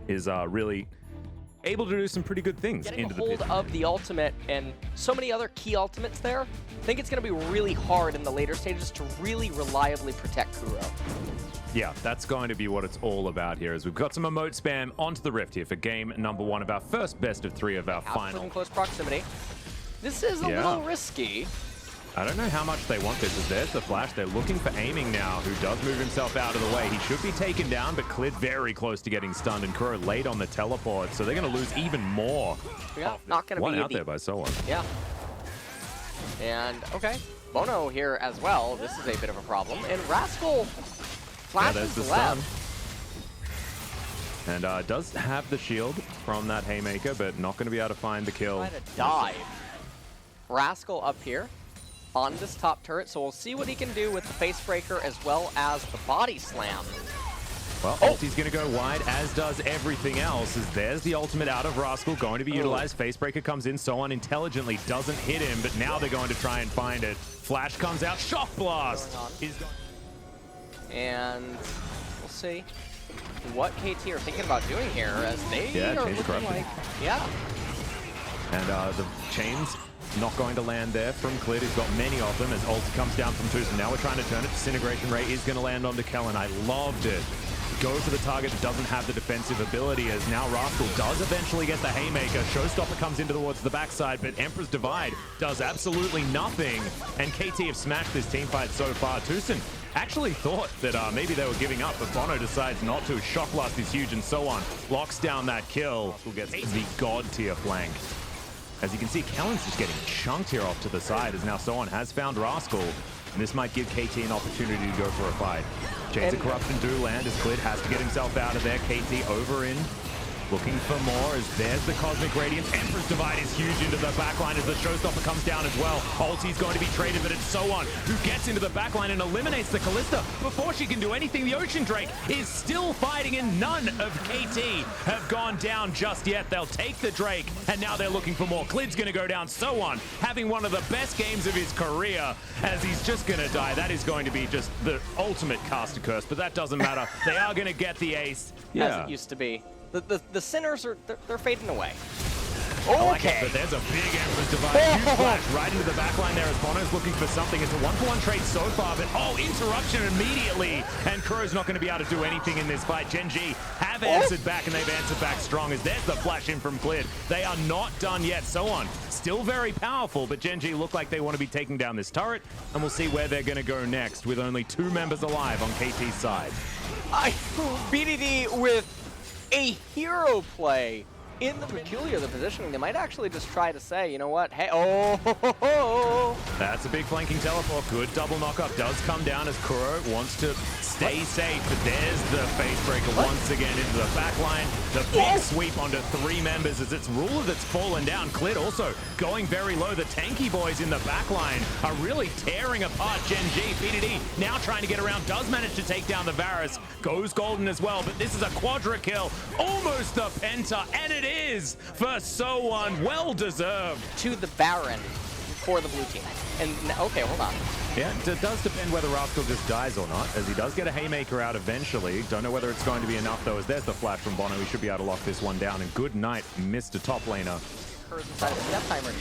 is really able to do some pretty good things Getting into a the hold pit. of the ultimate and so many other key ultimates there, I think it's going to be really hard in the later stages to really reliably protect Kuro. Yeah, that's going to be what it's all about here, as we've got some emote spam onto the Rift here for game number 1 of our first best of 3 of our final. In close proximity. This is a little risky. I don't know how much they want this, as there's the flash. They're looking for aiming now, who does move himself out of the way. He should be taken down, but Clid very close to getting stunned, and Kuro late on the teleport, so they're going to lose even more. Yeah, not going to be one out there by someone. Yeah. And, okay, Bono here as well. This is a bit of a problem. And Rascal flashes the left. Stun. And does have the shield from that Haymaker, but not going to be able to find the kill. Try to dive. Rascal up here on this top turret, so we'll see what he can do with the face breaker as well as the body slam. Well, ulti's going to go wide, as does everything else, as there's the ultimate out of Rascal, going to be utilized. Facebreaker comes in, so unintelligently, doesn't hit him, but now they're going to try and find it. Flash comes out, Shock Blast! And we'll see what KT are thinking about doing here, as they are looking like... Yeah. And the chains not going to land there from Clid. He's got many of them as ulti comes down from Tucson. Now we're trying to turn it. Disintegration Ray is going to land onto Kellen. I loved it. Go for the target that doesn't have the defensive ability, as now Rascal does eventually get the Haymaker. Showstopper comes into towards the backside, but Emperor's Divide does absolutely nothing. And KT have smashed this team fight so far. Tucson actually thought that maybe they were giving up, but Bono decides not to. Shock Blast is huge and so on. Locks down that kill. Rascal gets the God tier flank. As you can see, Kellen's just getting chunked here off to the side, as now Sohan has found Rascal. And this might give KT an opportunity to go for a fight. Chains of Corruption do land, as Clid has to get himself out of there. KT over in, looking for more, as there's the Cosmic Radiance. Emperor's Divide is huge into the backline as the Showstopper comes down as well. Ulti's going to be traded, but it's Sohan who gets into the backline and eliminates the Callista before she can do anything. The Ocean Drake is still fighting, and none of KT have gone down just yet. They'll take the Drake, and now they're looking for more. Clid's going to go down. Sohan having one of the best games of his career, as he's just going to die. That is going to be just the ultimate caster curse, but that doesn't matter. They are going to get the ace. As it used to be. The sinners are they're fading away. I like it, but there's a big Emperor's Divide. Huge flash right into the backline there as Bono's looking for something. It's a 1-for-1 trade so far, but interruption immediately. And Kuro's not going to be able to do anything in this fight. Gen.G have answered back, and they've answered back strong, as there's the flash in from Clid. They are not done yet. So on. Still very powerful, but Gen.G look like they want to be taking down this turret, and we'll see where they're going to go next, with only 2 members alive on KT's side. BDD with a hero play in the peculiar, the positioning. They might actually just try to say, you know what, hey, That's a big flanking teleport. Good double knockup does come down as Kuro wants to stay safe, but there's the face breaker once again into the backline. The big sweep onto 3 members as it's Ruler that's fallen down. Clid also going very low. The tanky boys in the backline are really tearing apart Gen.G. BDD now trying to get around, does manage to take down the Varus, goes golden as well, but this is a quadra kill, almost the penta, and it is for Sohan, well deserved. To the Baron for the blue team. And okay, hold on. Yeah, it does depend whether Rascal just dies or not, as he does get a Haymaker out eventually. Don't know whether it's going to be enough though, as there's the flash from Bono. He should be able to lock this one down, and good night, Mr. Top Laner. Inside of the step timer.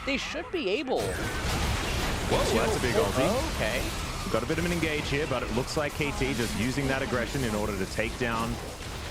They should be able. Whoa, that's a big ulti. Okay. We've got a bit of an engage here, but it looks like KT just using that aggression in order to take down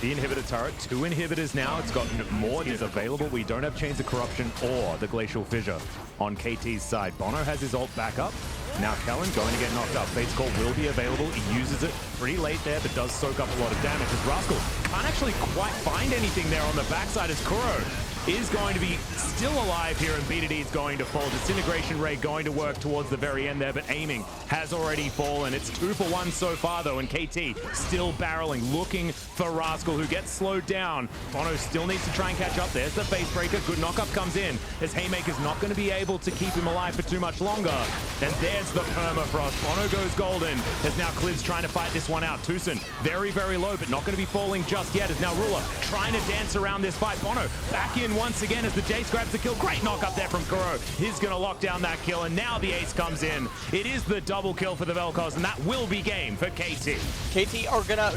the inhibitor turret. 2 inhibitors now. It's got more is available. We don't have Chains of Corruption or the Glacial Fissure on KT's side. Bono has his ult back up. Now Kellen going to get knocked up. Fate's Call will be available. He uses it pretty late there, but does soak up a lot of damage, as Rascal can't actually quite find anything there on the backside, as Kuro is going to be still alive here, and BDD is going to fall. Disintegration Ray going to work towards the very end there, but aiming has already fallen. It's 2 for 1 so far though, and KT still barreling, looking for Rascal, who gets slowed down. Bono still needs to try and catch up. There's the face breaker. Good knockup comes in, as Haymaker's not going to be able to keep him alive for too much longer. And there's the permafrost. Bono goes golden, as now Clid's trying to fight this one out. Tucson very, very low, but not going to be falling just yet, as now Ruler trying to dance around this fight. Bono back in once again as the Jace grabs the kill. Great knock up there from Kuro. He's going to lock down that kill, and now the ace comes in. It is the double kill for the Vel'Koz, and that will be game for KT. KT are going to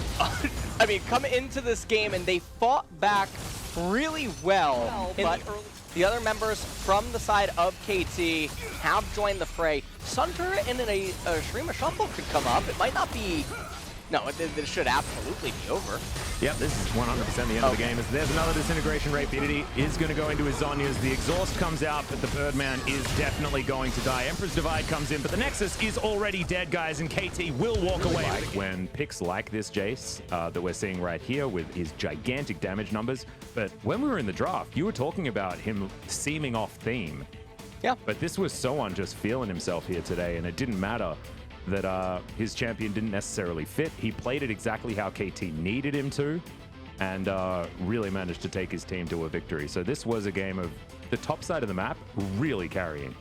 I mean, come into this game and they fought back really well, but the other members from the side of KT have joined the fray. Sun Turret and a Shrima Shuffle could come up. It might not be... No, it should absolutely be over. Yep, this is 100% the end of the game. As there's another disintegration rate. Biddy is going to go into his Zhonya's. The exhaust comes out, but the Birdman is definitely going to die. Emperor's Divide comes in, but the Nexus is already dead, guys, and KT will walk away. When picks like this Jace that we're seeing right here with his gigantic damage numbers, but when we were in the draft, you were talking about him seeming off theme. Yeah. But this was Soan just feeling himself here today, and it didn't matter that his champion didn't necessarily fit. He played it exactly how KT needed him to, and really managed to take his team to a victory. So this was a game of the top side of the map really carrying.